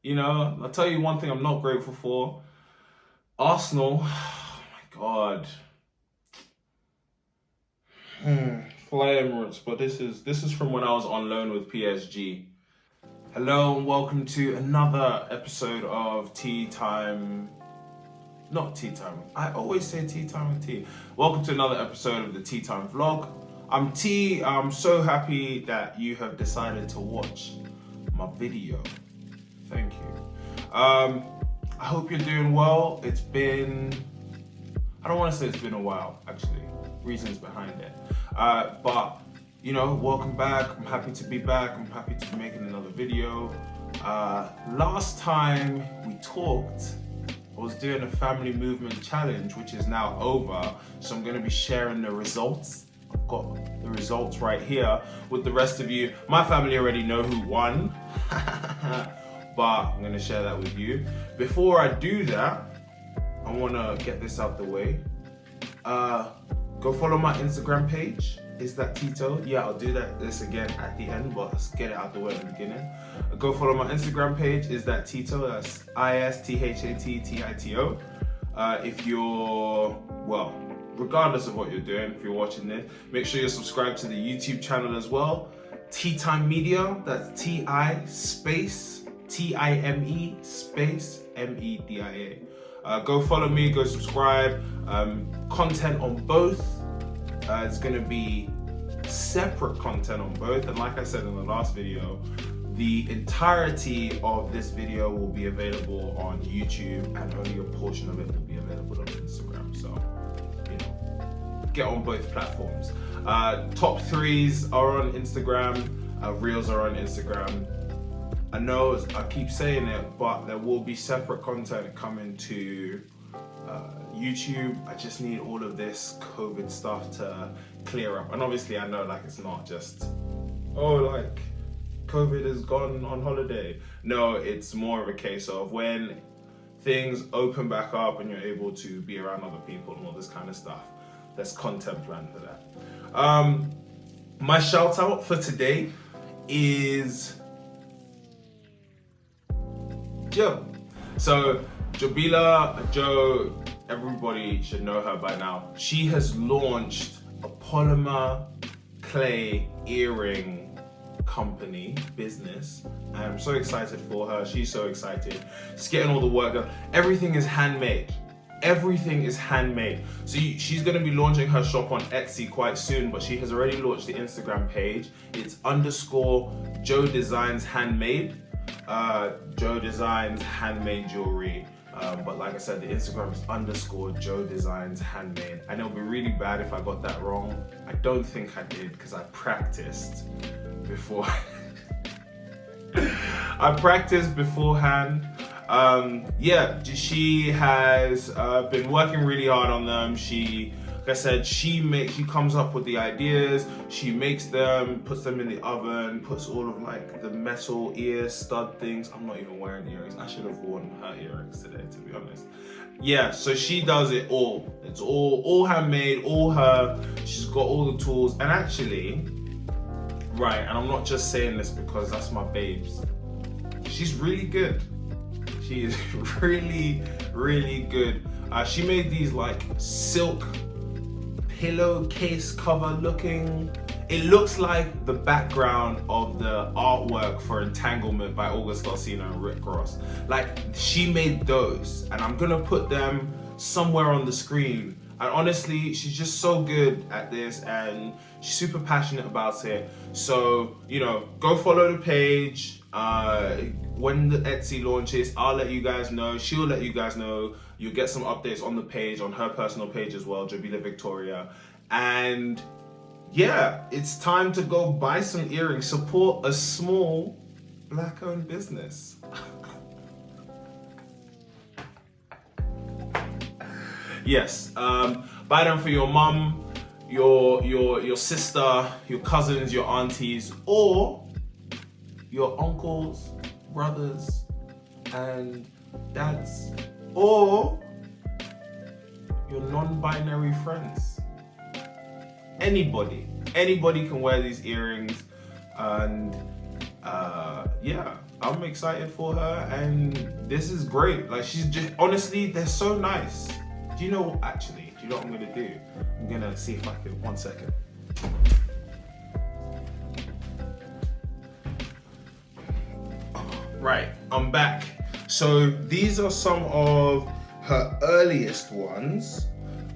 You know, I'll tell you one thing I'm not grateful for. Arsenal. Oh my God. Fly Emirates, but this is from when I was on loan with PSG. Hello and welcome to another episode of Tea Time. Not Tea Time. I always say Tea Time with Tea. Welcome to another episode of the Tea Time vlog. I'm T. I'm so happy that you have decided to watch my video. Thank you. I hope you're doing well. It's been, I don't want to say it's been a while, actually. Reasons behind it. But, you know, welcome back. I'm happy to be back. I'm happy to be making another video. Last time we talked, I was doing a family movement challenge, which is now over. So I'm going to be sharing the results. I've got the results right here with the rest of you. My family already know who won. But I'm gonna share that with you. Before I do that, I wanna get this out the way. Go follow my Instagram page. Is that Tito? Yeah, I'll do this again at the end, but let's get it out the way at the beginning. Go follow my Instagram page. Is that Tito? That's ISTHATTITO. If you're, well, regardless of what you're doing, if you're watching this, make sure you're subscribed to the YouTube channel as well. Tea Time Media. That's TI space. TIME space MEDIA. Go follow me, go subscribe. Content on both. It's gonna be separate content on both. And like I said in the last video, the entirety of this video will be available on YouTube and only a portion of it will be available on Instagram. So, you know, get on both platforms. Top threes are on Instagram, reels are on Instagram. I know I keep saying it, but there will be separate content coming to YouTube. I just need all of this COVID stuff to clear up. And obviously I know like it's not just, oh, like COVID is gone on holiday. No, it's more of a case of when things open back up and you're able to be around other people and all this kind of stuff. There's content planned for that. My shout out for today is Joe. So Joe, everybody should know her by now. She has launched a polymer clay earring company business. I'm so excited for her. She's so excited. She's getting all the work done. Everything is handmade. Everything is handmade. So she's going to be launching her shop on Etsy quite soon, but she has already launched the Instagram page. It's _Joe Designs Handmade. Joe Designs Handmade Jewelry. But like I said, the Instagram is _Joe Designs Handmade. And it'll be really bad if I got that wrong. I don't think I did because I practiced before. I practiced beforehand. Yeah, she has been working really hard on them. Like I said, she comes up with the ideas, she makes them, puts them in the oven, puts all of like the metal ear stud things. I'm not even wearing earrings. I should have worn her earrings today, to be honest. Yeah, so she does it all. It's all handmade, all her. She's got all the tools. And actually, right, and I'm not just saying this because that's my babes. She's really good. She is really, really good. She made these like silk pillowcase cover looking. It looks like the background of the artwork for Entanglement by August Alsina and Rick Ross. Like, she made those, and I'm gonna put them somewhere on the screen. And honestly, she's just so good at this and she's super passionate about it. So, you know, go follow the page. When the Etsy launches, I'll let you guys know. She'll let you guys know. You'll get some updates on the page, on her personal page as well, Jabila Victoria. And yeah, it's time to go buy some earrings. Support a small Black-owned business. Yes, buy them for your mum, your sister, your cousins, your aunties, or your uncles, brothers, and dads, or your non-binary friends. Anybody can wear these earrings, and yeah, I'm excited for her, and this is great. Like, she's just, honestly, they're so nice. Do you know what I'm gonna do? I'm gonna see if I can, 1 second. Right, I'm back. So these are some of her earliest ones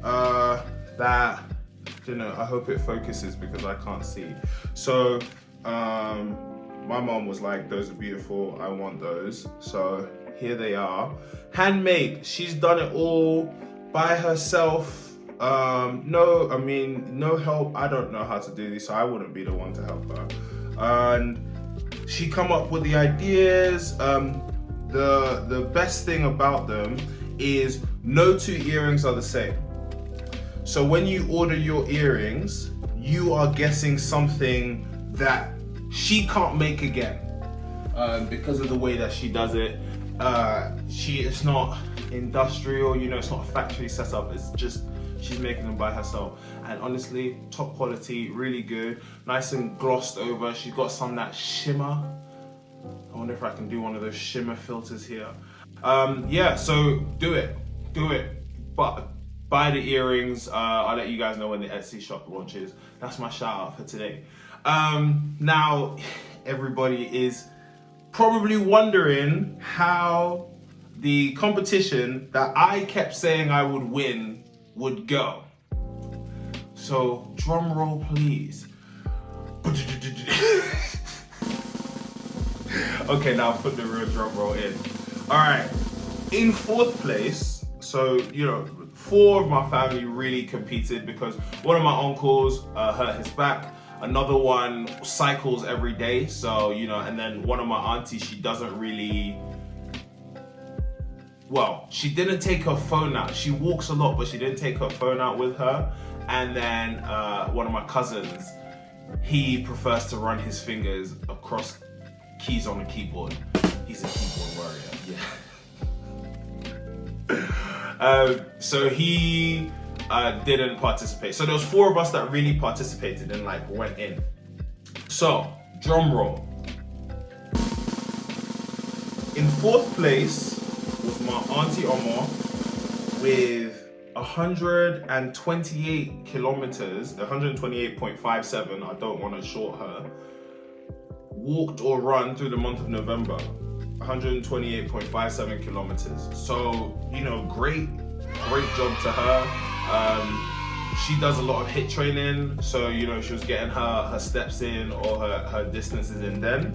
that, you know, I hope it focuses because I can't see. So, my mom was like, those are beautiful, I want those. So here they are. Handmade, she's done it all by herself. No help. I don't know how to do this, so I wouldn't be the one to help her. And she come up with the ideas. The best thing about them is no two earrings are the same. So when you order your earrings, you are guessing something that she can't make again, because of the way that she does it. It's not industrial, you know, it's not a factory setup, it's just she's making them by herself. And honestly, top quality, really good, nice and glossed over. She's got some that shimmer. I wonder if I can do one of those shimmer filters here. Yeah, so do it, but buy the earrings. I'll let you guys know when the Etsy shop launches. That's my shout out for today. Now, everybody is probably wondering how the competition that I kept saying I would win would go. So, drum roll, please. Okay, now put the real drum roll in. All right, in 4th place, so, you know, 4 of my family really competed because one of my uncles hurt his back. Another one cycles every day, so, you know, and then one of my aunties, she doesn't really, well, she didn't take her phone out. She walks a lot, but she didn't take her phone out with her. And then one of my cousins, he prefers to run his fingers across keys on a keyboard. He's a keyboard warrior, yeah. So he didn't participate. So there was 4 of us that really participated and like went in. So, drum roll. In 4th place was my auntie Omar with 128 kilometers, 128.57, I don't want to short her, walked or run through the month of November. 128.57 kilometers. So, you know, great job to her. She does a lot of HIIT training, so, you know, she was getting her steps in or her distances in then.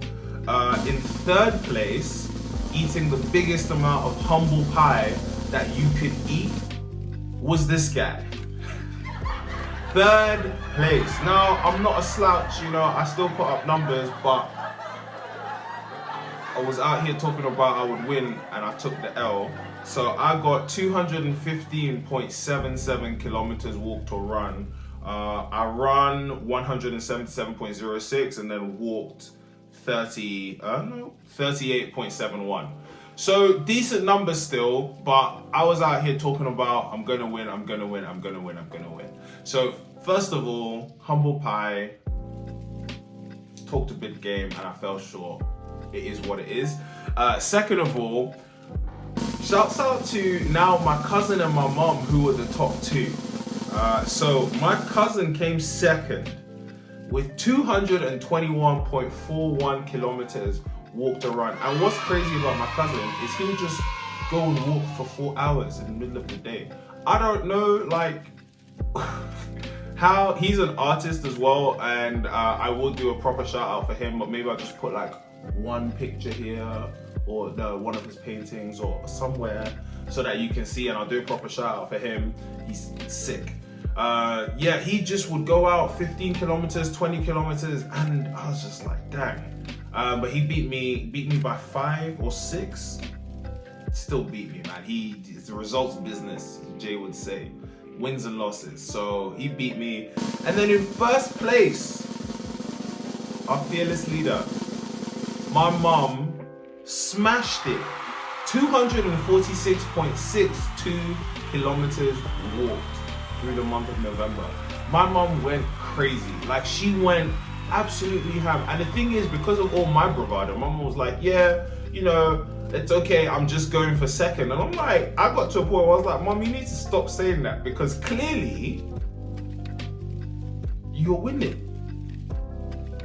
In 3rd place, eating the biggest amount of humble pie that you could eat was this guy. 3rd place. Now, I'm not a slouch, you know, I still put up numbers, but I was out here talking about I would win and I took the L. So I got 215.77 kilometers walked or run. I run 177.06 and then walked 38.71. So decent numbers still, but I was out here talking about I'm gonna win. So first of all, humble pie, talked a big game and I fell short. It is what it is. Second of all, shouts out to now my cousin and my mom who were the top 2. So my cousin came second with 221.41 kilometers walked or run. And what's crazy about my cousin is he'll just go and walk for 4 hours in the middle of the day. I don't know, like, how he's an artist as well, and I will do a proper shout out for him, but maybe I'll just put like one picture here or one of his paintings or somewhere so that you can see, and I'll do a proper shout out for him. He's sick. Yeah, he just would go out 15 kilometers, 20 kilometers, and I was just like, dang. But he beat me by 5 or 6. Still beat me, man. It's a results business, Jay would say. Wins and losses. So he beat me. And then in 1st place, our fearless leader, my mom, smashed it. 246.62 kilometers walked through the month of November. My mom went crazy. Like, she went absolutely ham. And the thing is, because of all my bravado, my mom was like, yeah, you know, it's okay, I'm just going for second. And I'm like, I got to a point where I was like, Mom, you need to stop saying that, because clearly you're winning.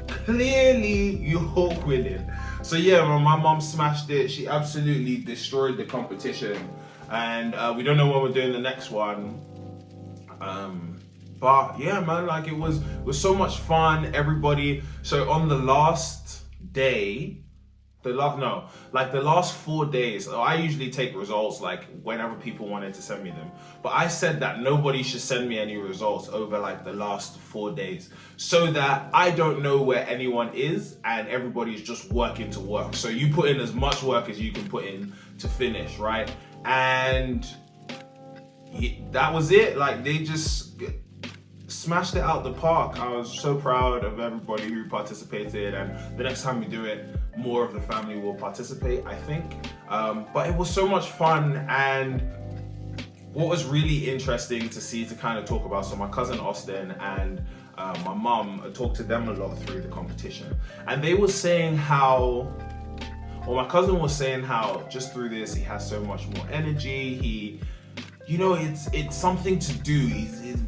Clearly you're winning. So yeah, my mom smashed it. She absolutely destroyed the competition. And we don't know when we're doing the next one. But yeah, man, like it was so much fun. Everybody, so on the last day, the last 4 days, I usually take results like whenever people wanted to send me them. But I said that nobody should send me any results over like the last 4 days, so that I don't know where anyone is and everybody's just working to work. So you put in as much work as you can put in to finish, right? And that was it. Like they just smashed it out the park. I was so proud of everybody who participated, and the next time we do it, more of the family will participate, I think. But it was so much fun. And what was really interesting to see, to kind of talk about, so my cousin Austin and my mum, talked to them a lot through the competition, and they were saying how, well, my cousin was saying how just through this he has so much more energy. He, you know, it's something to do.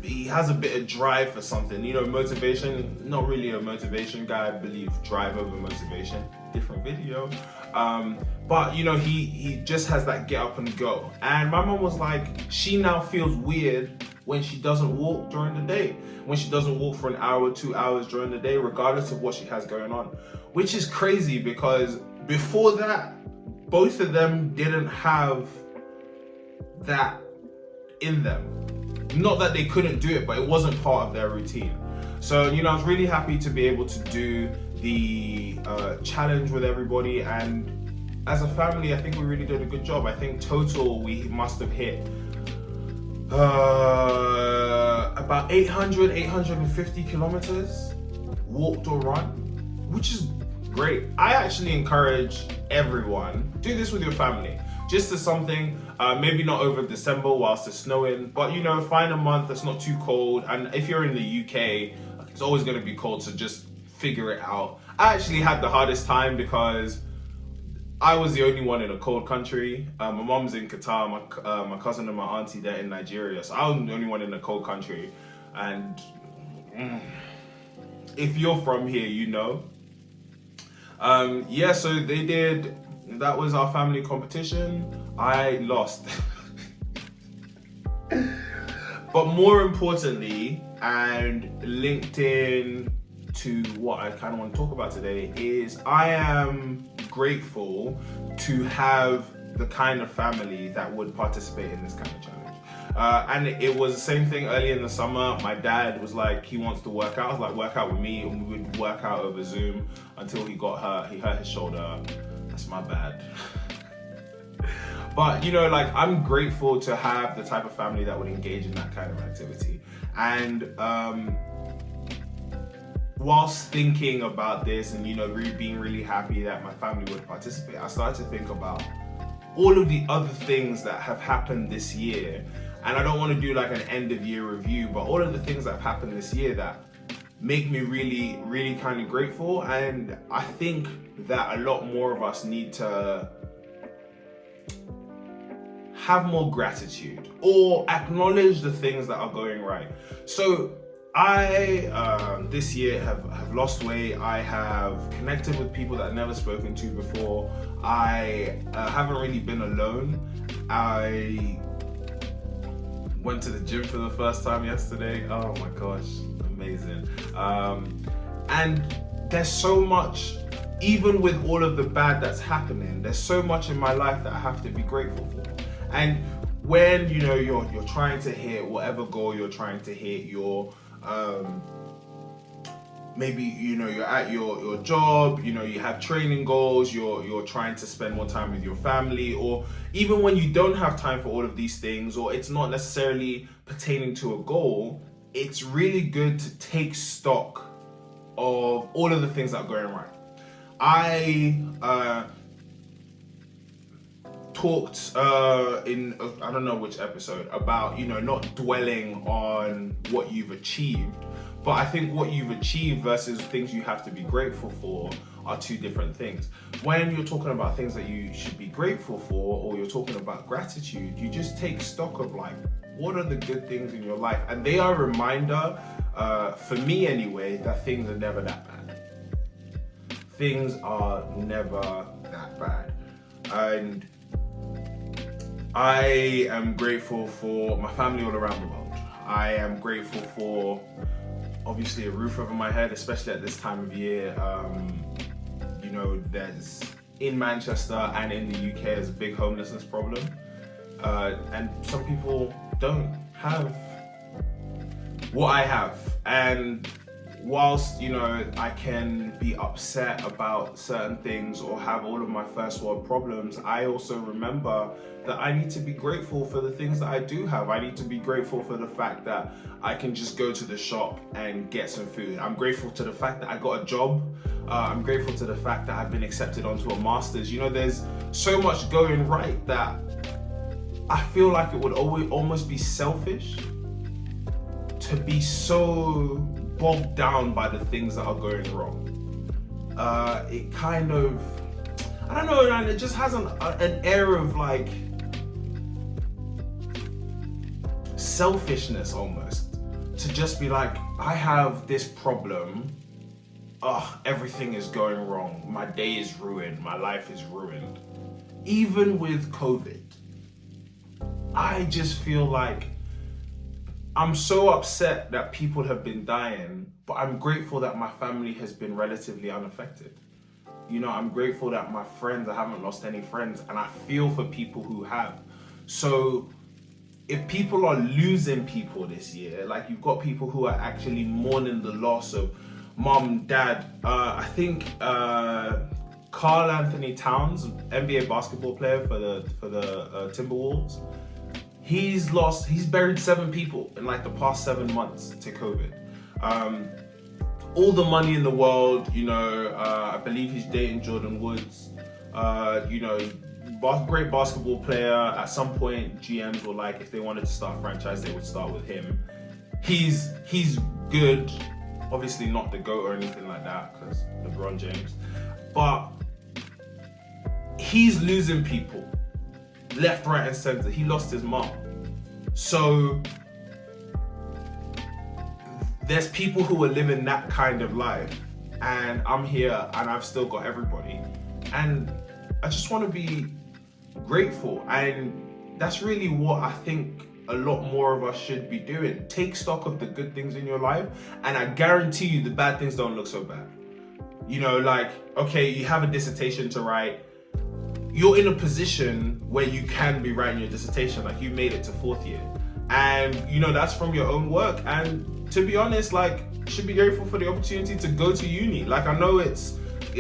He has a bit of drive for something. You know, motivation, not really a motivation guy, I believe drive over motivation. Different video. But you know, he just has that get up and go. And my mom was like, she now feels weird when she doesn't walk during the day. When she doesn't walk for an hour, 2 hours during the day, regardless of what she has going on. Which is crazy, because before that, both of them didn't have that in them. Not that they couldn't do it, but it wasn't part of their routine. So, you know, I was really happy to be able to do the challenge with everybody, and as a family, I think we really did a good job. I think total we must have hit about 850 kilometers walked or run, which is great. I actually encourage everyone, do this with your family. Just as something, maybe not over December whilst it's snowing, but you know, find a month that's not too cold. And if you're in the UK, it's always going to be cold, so just figure it out. I actually had the hardest time because I was the only one in a cold country. My mom's in Qatar, my cousin and my auntie, they're in Nigeria, so I was the only one in a cold country. And if you're from here, you know. Yeah, so they did. That was our family competition. I lost. But more importantly, and linked in to what I kind of want to talk about today, is I am grateful to have the kind of family that would participate in this kind of challenge. And it was the same thing early in the summer. My dad was like, he wants to work out. I was like, work out with me, and we would work out over Zoom until he got hurt. He hurt his shoulder. That's my bad. But you know, like, I'm grateful to have the type of family that would engage in that kind of activity. And whilst thinking about this and, you know, being really happy that my family would participate, I started to think about all of the other things that have happened this year. And I don't want to do like an end of year review, but all of the things that have happened this year that make me really, really kind of grateful. And I think that a lot more of us need to have more gratitude or acknowledge the things that are going right. So I, this year, have lost weight. I have connected with people that I've never spoken to before. I haven't really been alone. I went to the gym for the first time yesterday. Oh my gosh, amazing. And there's so much, even with all of the bad that's happening, there's so much in my life that I have to be grateful for. And when, you know, you're trying to hit whatever goal you're trying to hit, you're maybe, you know, you're at your job, you know, you have training goals, you're trying to spend more time with your family, or even when you don't have time for all of these things, or it's not necessarily pertaining to a goal, it's really good to take stock of all of the things that are going right. I talked in, I don't know which episode, about, you know, not dwelling on what you've achieved, But I think what you've achieved versus things you have to be grateful for are two different things. When you're talking about things that you should be grateful for, or you're talking about gratitude, you just take stock of like, what are the good things in your life? And they are a reminder, for me anyway, that things are never that bad. Things are never that bad. And I am grateful for my family all around the world. I am grateful for, obviously, a roof over my head, especially at this time of year. You know, there's, in Manchester and in the UK, there's a big homelessness problem. And some people don't have what I have. And whilst, you know, I can be upset about certain things or have all of my first world problems, I also remember that I need to be grateful for the things that I do have. I need to be grateful for the fact that I can just go to the shop and get some food. I'm grateful to the fact that I got a job. I'm grateful to the fact that I've been accepted onto a master's. You know, there's so much going right that I feel like it would almost be selfish to be so bogged down by the things that are going wrong. It kind of, I don't know, man, it just has an air of like selfishness almost, to just be like, I have this problem, everything is going wrong, my day is ruined, my life is ruined. Even with COVID, I just feel like I'm so upset that people have been dying, but I'm grateful that my family has been relatively unaffected. You know, I'm grateful that my friends, I haven't lost any friends, and I feel for people who have. So if people are losing people this year, like you've got people who are actually mourning the loss of mom, dad, I think Karl Anthony Towns, NBA basketball player for the Timberwolves, he's buried 7 people in like the past 7 months to COVID. All the money in the world, you know, I believe he's dating Jordan Woods, you know, great basketball player. At some point, GMs were like, if they wanted to start a franchise, they would start with him. He's good, obviously not the GOAT or anything like that, because LeBron James, but he's losing people left, right, and center. He lost his mom. So there's people who are living that kind of life, and I'm here and I've still got everybody. And I just want to be grateful. And that's really what I think a lot more of us should be doing. Take stock of the good things in your life, and I guarantee you the bad things don't look so bad. You know, like, okay, you have a dissertation to write. You're in a position where you can be writing your dissertation, like you made it to 4th year. And you know, that's from your own work. And to be honest, like, you should be grateful for the opportunity to go to uni. Like, I know it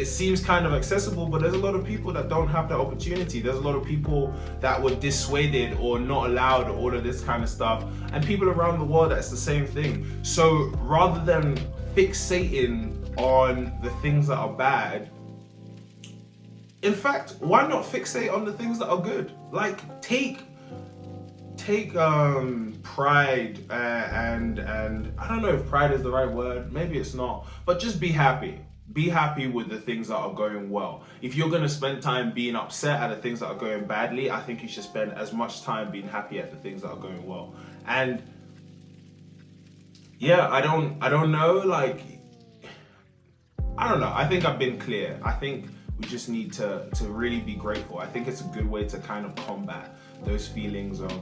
seems kind of accessible, but there's a lot of people that don't have that opportunity. There's a lot of people that were dissuaded or not allowed, or all of this kind of stuff. And people around the world, that's the same thing. So rather than fixating on the things that are bad, in fact, why not fixate on the things that are good? Like, take pride and I don't know if pride is the right word, maybe it's not, but just be happy. Be happy with the things that are going well. If you're going to spend time being upset at the things that are going badly, I think you should spend as much time being happy at the things that are going well. And yeah, I don't know, like, I don't know. I think I've been clear. I think we just need to really be grateful. I think it's a good way to kind of combat those feelings of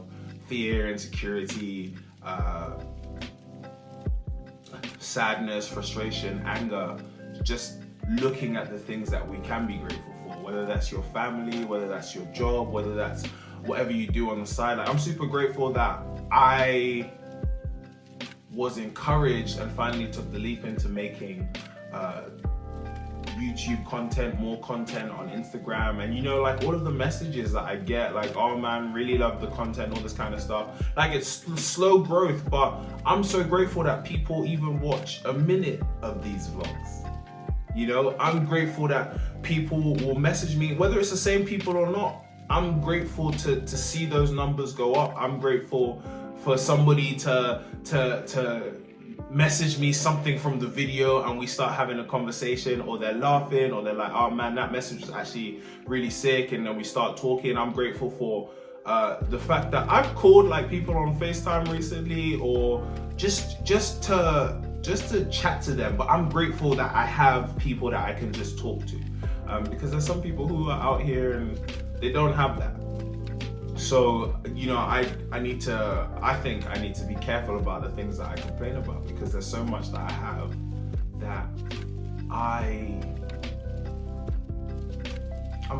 fear, insecurity, sadness, frustration, anger. Just looking at the things that we can be grateful for, whether that's your family, whether that's your job, whether that's whatever you do on the side. Like, I'm super grateful that I was encouraged and finally took the leap into making YouTube content, more content on Instagram. And you know, like, all of the messages that I get, like, oh man, really love the content, all this kind of stuff. Like, it's slow growth, but I'm so grateful that people even watch a minute of these vlogs. You know, I'm grateful that people will message me, whether it's the same people or not. I'm grateful to see those numbers go up. I'm grateful for somebody to message me something from the video and we start having a conversation, or they're laughing, or they're like, oh man, that message was actually really sick, and then we start talking. I'm grateful for the fact that I've called like people on FaceTime recently, or just to chat to them, but I'm grateful that I have people that I can just talk to, because there's some people who are out here and they don't have that. So, you know, I think I need to be careful about the things that I complain about, because there's so much that I have that I'm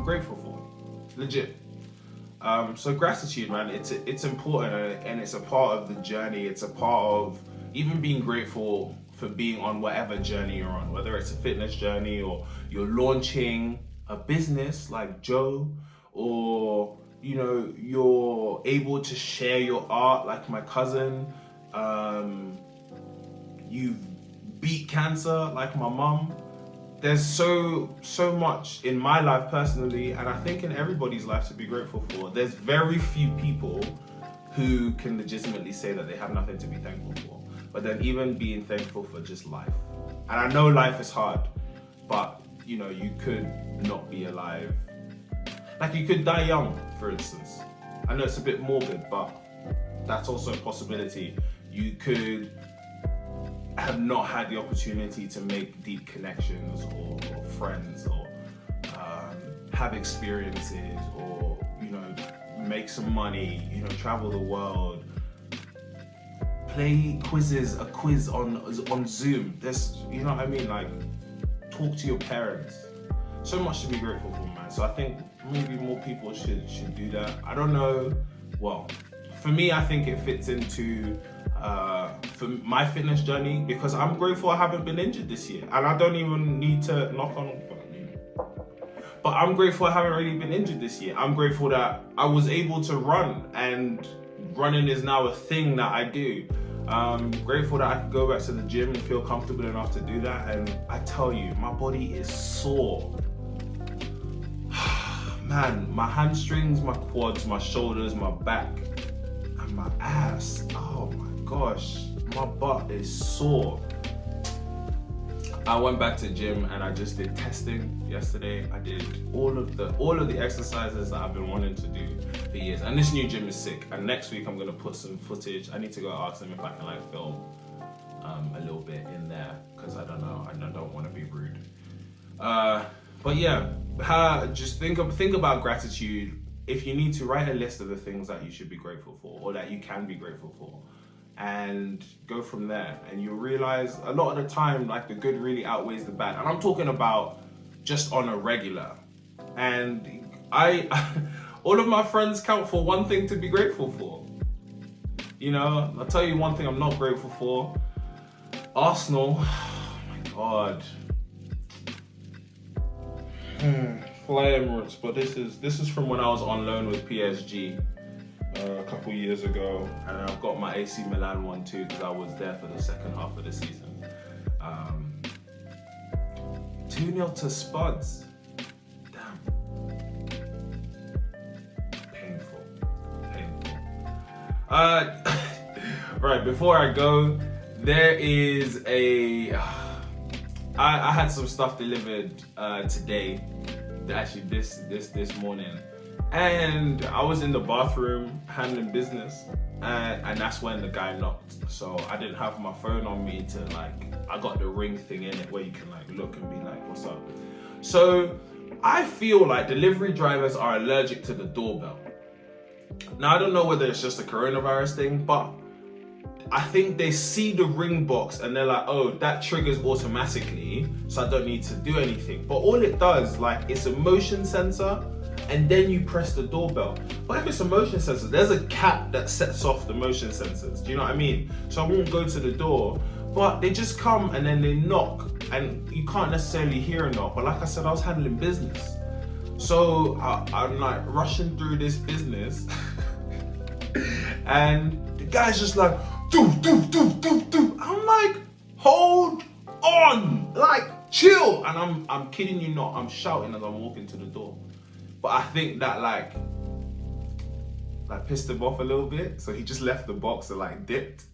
grateful for, legit. So gratitude, man, it's important, and it's a part of the journey. It's a part of even being grateful for being on whatever journey you're on, whether it's a fitness journey, or you're launching a business like Joe, or you know, you're able to share your art like my cousin. You've beat cancer like my mum. There's so much in my life personally, and I think in everybody's life, to be grateful for. There's very few people who can legitimately say that they have nothing to be thankful for. But then even being thankful for just life. And I know life is hard, but you know, you could not be alive. Like, you could die young, for instance. I know it's a bit morbid, but that's also a possibility. You could have not had the opportunity to make deep connections, or friends, or have experiences, or, you know, make some money, you know, travel the world, play quizzes, a quiz on Zoom. There's, you know what I mean? Like, talk to your parents. So much to be grateful for, man. So I think maybe more people should do that. I don't know. Well, for me, I think it fits into for my fitness journey, because I'm grateful I haven't been injured this year, and I don't even need to knock on. But I'm grateful I haven't really been injured this year. I'm grateful that I was able to run, and running is now a thing that I do. Grateful that I could go back to the gym and feel comfortable enough to do that. And I tell you, my body is sore. Man, my hamstrings, my quads, my shoulders, my back, and my ass. Oh my gosh, my butt is sore. I went back to the gym and I just did testing yesterday. I did all of the exercises that I've been wanting to do for years. And this new gym is sick. And next week I'm gonna put some footage. I need to go ask them if I can like film a little bit in there, because I don't know. I don't want to be rude. But yeah, just think about gratitude. If you need to, write a list of the things that you should be grateful for, or that you can be grateful for, and go from there. And you'll realize a lot of the time, like, the good really outweighs the bad. And I'm talking about just on a regular. And all of my friends count for one thing to be grateful for. You know, I'll tell you one thing I'm not grateful for. Arsenal. Oh my God. Fly Emirates, but this is from when I was on loan with PSG a couple years ago, and I've got my AC Milan one too, because I was there for the second half of the season. 2-0 to Spuds. Damn. Painful. Right, before I go, there is I had some stuff delivered today, actually this morning, and I was in the bathroom handling business, and that's when the guy knocked. So I didn't have my phone on me to I got the ring thing in it where you can look and be like, what's up? So I feel like delivery drivers are allergic to the doorbell. Now I don't know whether it's just a coronavirus thing, but I think they see the ring box and they're like, oh, that triggers automatically, so I don't need to do anything. But all it does, it's a motion sensor, and then you press the doorbell. But if it's a motion sensor, there's a cap that sets off the motion sensors. Do you know what I mean? So I won't go to the door, but they just come and then they knock, and you can't necessarily hear a knock. But like I said, I was handling business. So I'm rushing through this business and the guy's just like, do. I'm like, hold on, chill. And I'm kidding you not, I'm shouting as I'm walking to the door. But I think that pissed him off a little bit. So he just left the box and dipped.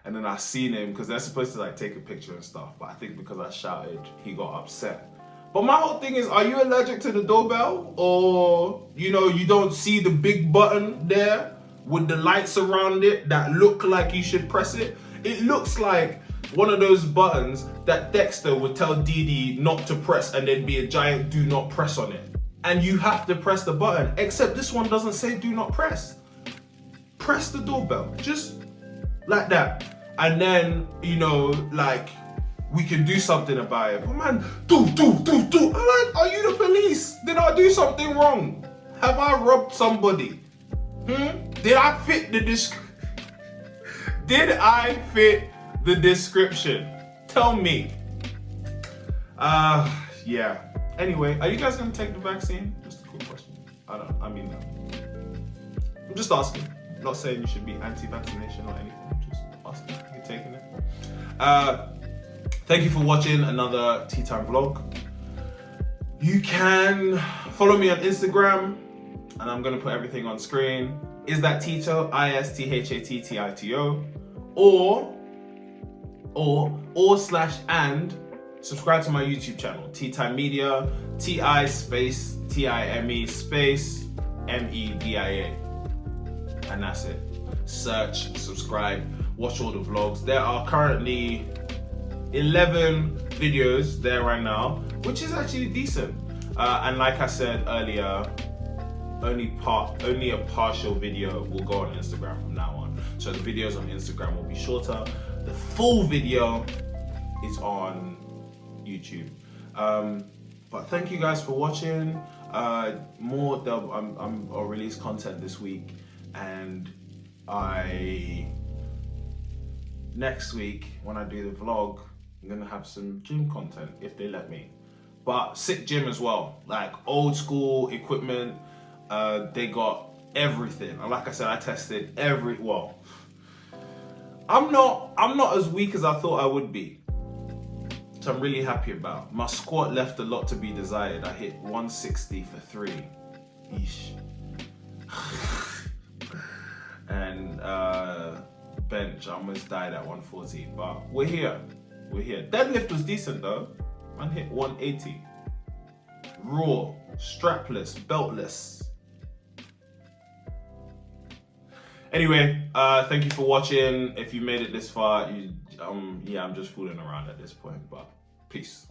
And then I seen him, because they're supposed to like take a picture and stuff, but I think because I shouted, he got upset. But my whole thing is, are you allergic to the doorbell? Or, you know, you don't see the big button there with the lights around it that look like you should press it? It looks like one of those buttons that Dexter would tell Dee Dee not to press, and there'd be a giant do not press on it. And you have to press the button, except this one doesn't say do not press. Press the doorbell, just like that. And then, you know, like, we can do something about it. But man, do. I'm like, are you the police? Did I do something wrong? Have I robbed somebody? Did I fit the Did I fit the description? Tell me. Yeah. Anyway, are you guys gonna take the vaccine? Just a quick question. No. I'm just asking. I'm not saying you should be anti-vaccination or anything. I'm just asking. You're taking it. Thank you for watching another Tea Time vlog. You can follow me on Instagram, and I'm gonna put everything on screen. Is that Tito? ISTHATTITO. Or/and subscribe to my YouTube channel, Tea Time Media, TI space TIME space MEDIA. And that's it. Search, subscribe, watch all the vlogs. There are currently 11 videos there right now, which is actually decent. And like I said earlier, only a partial video will go on Instagram from now on. So the videos on Instagram will be shorter. The full video is on YouTube. But thank you guys for watching. I'll release content this week, and next week when I do the vlog, I'm gonna have some gym content if they let me. But sick gym as well, like old school equipment. They got everything, and like I said, I tested I'm not as weak as I thought I would be, so I'm really happy about. My squat left a lot to be desired. I hit 160 for 3. Yeesh. And bench, I almost died at 140, but we're here. Deadlift was decent though. I hit 180. Raw, strapless, beltless. Anyway, thank you for watching. If you made it this far, I'm just fooling around at this point, but peace.